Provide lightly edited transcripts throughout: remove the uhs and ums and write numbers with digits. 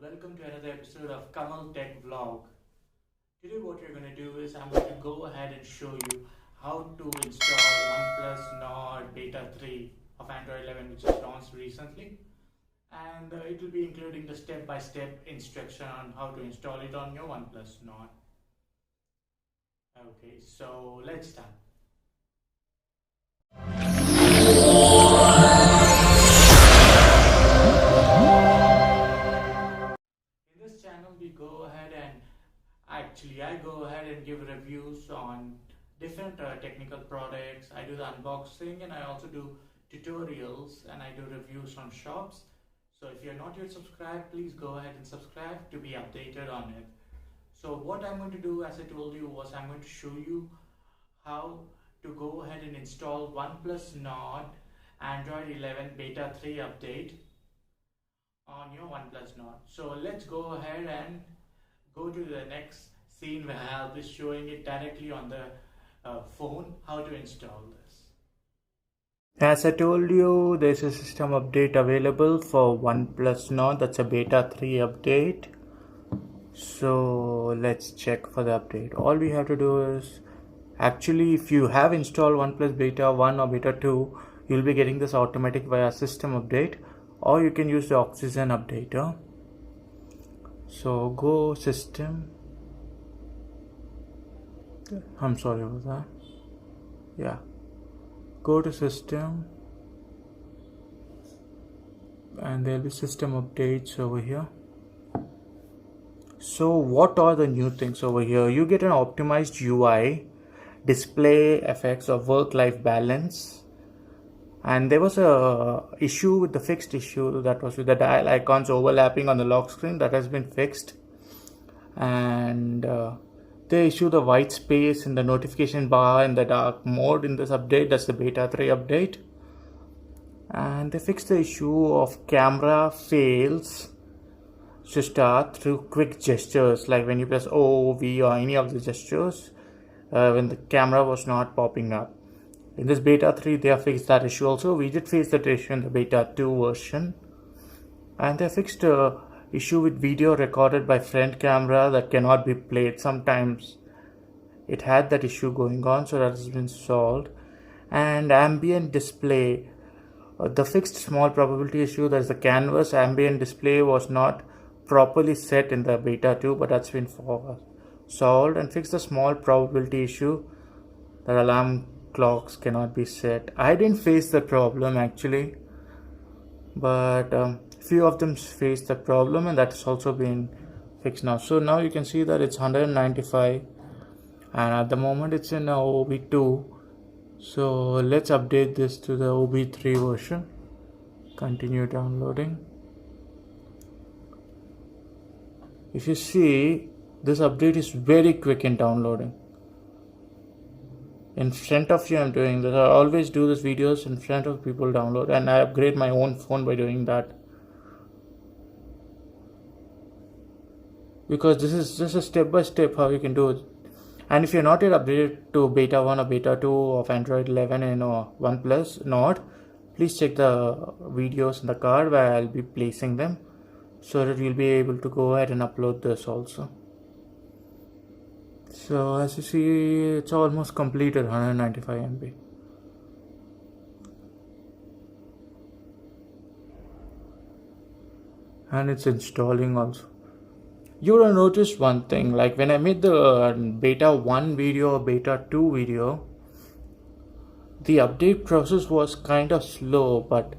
welcome to another episode of kamaltechvlog. Today what we're going to do is I'm going to go ahead and show you how to install OnePlus Nord Beta 3 of Android 11, which is launched recently, and it will be including the step-by-step instruction on how to install it on your OnePlus Nord. Okay, so let's start. We go ahead and I go ahead and give reviews on different technical products. I do the unboxing and I also do tutorials and I do reviews on shops. So if you're not yet subscribed, please go ahead and subscribe to be updated on it. So what I'm going to do, as I told you, was I'm going to show you how to go ahead and install OnePlus Nord Android 11 Beta 3 update on your OnePlus Nord. So let's go ahead and go to the next scene where I'll be showing it directly on the phone how to install this. As I told you, there's a system update available for OnePlus Nord. That's a Beta 3 update. So let's check for the update. All we have to do is, actually, if you have installed OnePlus Beta 1 or Beta 2, you'll be getting this automatic via system update, or you can use the Oxygen updater. So go system. I'm sorry about that. Yeah. Go to system. And there'll be system updates over here. So what are the new things over here? You get an optimized UI, display effects of work-life balance. And there was a issue with the fixed issue, that was with the dial icons overlapping on the lock screen. That has been fixed. And they issue the white space in the notification bar in the dark mode in this update. That's the Beta 3 update. And they fixed the issue of camera fails to start through quick gestures, like when you press O, V or any of the gestures, when the camera was not popping up. In this Beta 3, they have fixed that issue also. We did face that issue in the Beta 2 version. And they fixed the issue with video recorded by front camera that cannot be played. Sometimes it had that issue going on, so that has been solved. And ambient display. The fixed small probability issue, that is the canvas ambient display, was not properly set in the Beta 2, but that's been solved. And fixed the small probability issue that alarm clocks cannot be set. I didn't face the problem actually, but few of them faced the problem, and that's also been fixed now. So now you can see that it's 195, and at the moment it's in OB2. So let's update this to the OB3 version. Continue downloading. If you see, this update is very quick in downloading. In front of you I'm doing this. I always do these videos in front of people download, and I upgrade my own phone by doing that, because this is just a step by step how you can do it. And if you're not yet updated to Beta 1 or Beta 2 of Android 11 and OnePlus Nord, please check the videos in the card where I'll be placing them, so that you'll be able to go ahead and upload this also. So as you see, it's almost completed, 195 MB. And it's installing also. You will notice one thing, like when I made the Beta 1 video or Beta 2 video, the update process was kind of slow, but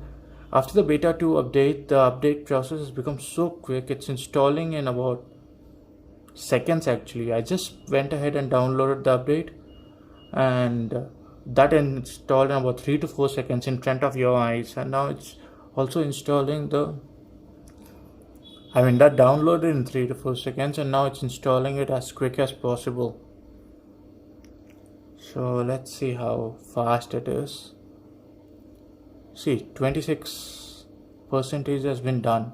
after the Beta 2 update, the update process has become so quick. It's installing in about seconds actually. I just went ahead and downloaded the update, and that installed in about 3 to 4 seconds in front of your eyes. And now it's also installing that downloaded in 3 to 4 seconds, and now it's installing it as quick as possible. So let's see how fast it is. See, 26% has been done.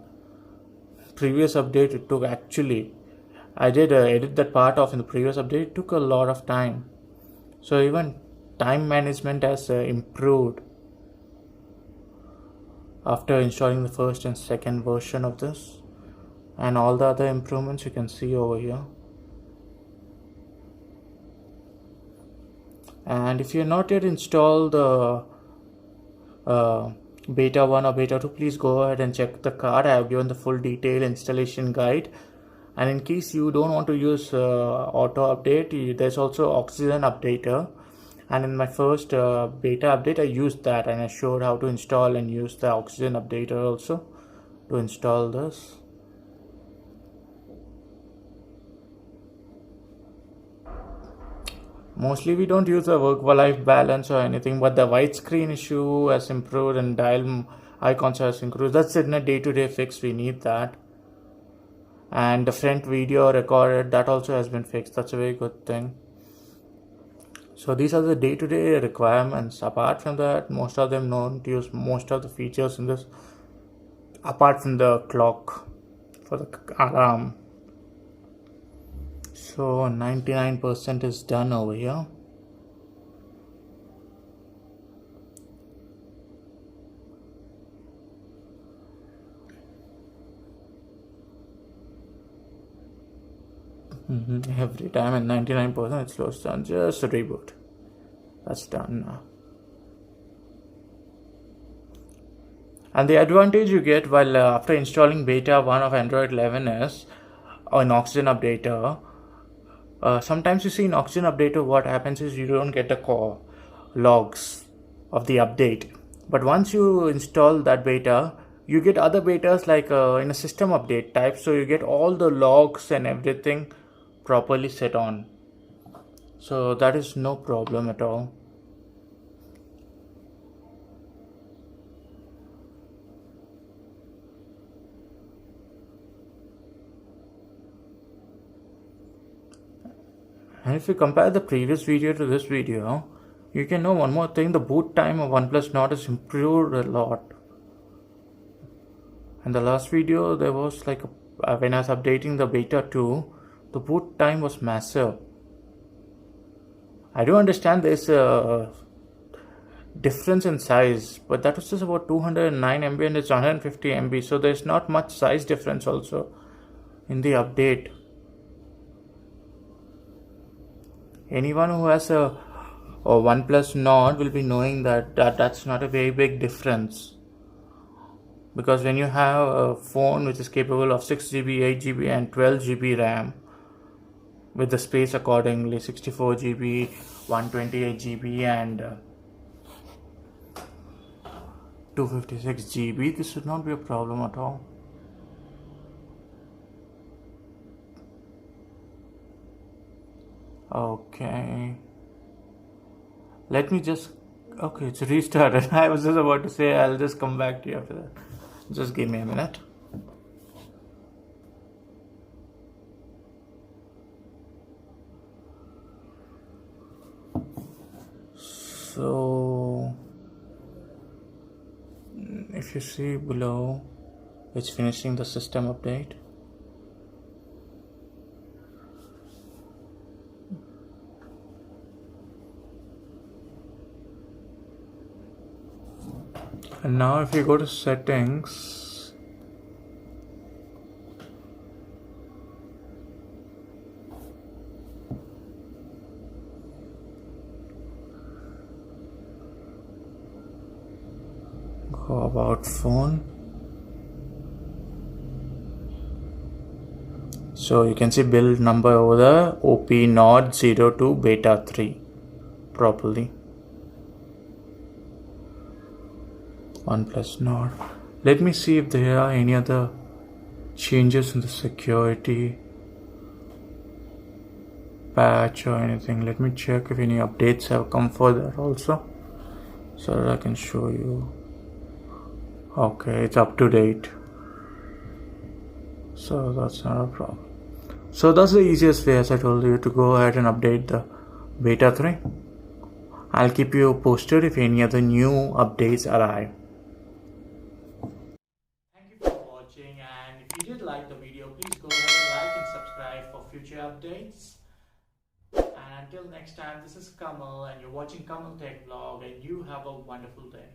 Previous update, it took actually, I did edit that part off in the previous update. It took a lot of time. So even time management has improved after installing the first and second version of this. and all the other improvements you can see over here. And if you're not yet installed the beta 1 or beta 2, please go ahead and check the card. I have given the full detailed installation guide. And in case you don't want to use auto update, there's also oxygen updater. And in my first beta update, I used that, and I showed how to install and use the oxygen updater also to install this. Mostly we don't use the work-life balance or anything, but the widescreen issue has improved and dial icons has improved. That's in a day-to-day fix, we need that. And the front video recorded, that also has been fixed. That's a very good thing. So these are the day-to-day requirements. Apart from that, most of them don't use most of the features in this, apart from the clock for the alarm. So 99% is done over here. Every time at 99% it slows down. Just a reboot. That's done now. And the advantage you get while after installing beta 1 of Android 11 is an oxygen updater. Sometimes you see in oxygen updater what happens is you don't get the logs of the update. But once you install that beta, you get other betas like in a system update type. So you get all the logs and everything properly set on. So that is no problem at all. And if you compare the previous video to this video, you can know one more thing. The boot time of OnePlus Nord has improved a lot. In the last video, there was like when I was updating the beta 2, the boot time was massive. I do understand there's a difference in size, but that was just about 209 MB and it's 150 MB, so there's not much size difference also in the update. Anyone who has a OnePlus Nord will be knowing that's not a very big difference. Because when you have a phone which is capable of 6GB, 8GB and 12GB RAM with the space accordingly, 64GB, 128GB and 256GB, this should not be a problem at all. Okay, let me just, okay, it's restarted. I was just about to say I'll just come back to you after that. Just give me a minute. So if you see below, it's finishing the system update. And now if you go to settings, go about phone. So you can see build number over the OP Nord 02 beta 3 properly. OnePlus Nord. Let me see if there are any other changes in the security patch or anything. Let me check if any updates have come for that also, so that I can show you. Okay, it's up to date, so that's not a problem. So that's the easiest way, as I told you, to go ahead and update the beta 3. I'll keep you posted if any other new updates arrive. And if you did like the video, please go ahead and like and subscribe for future updates. And until next time, this is Kamal and you're watching Kamal Tech Vlog, and you have a wonderful day.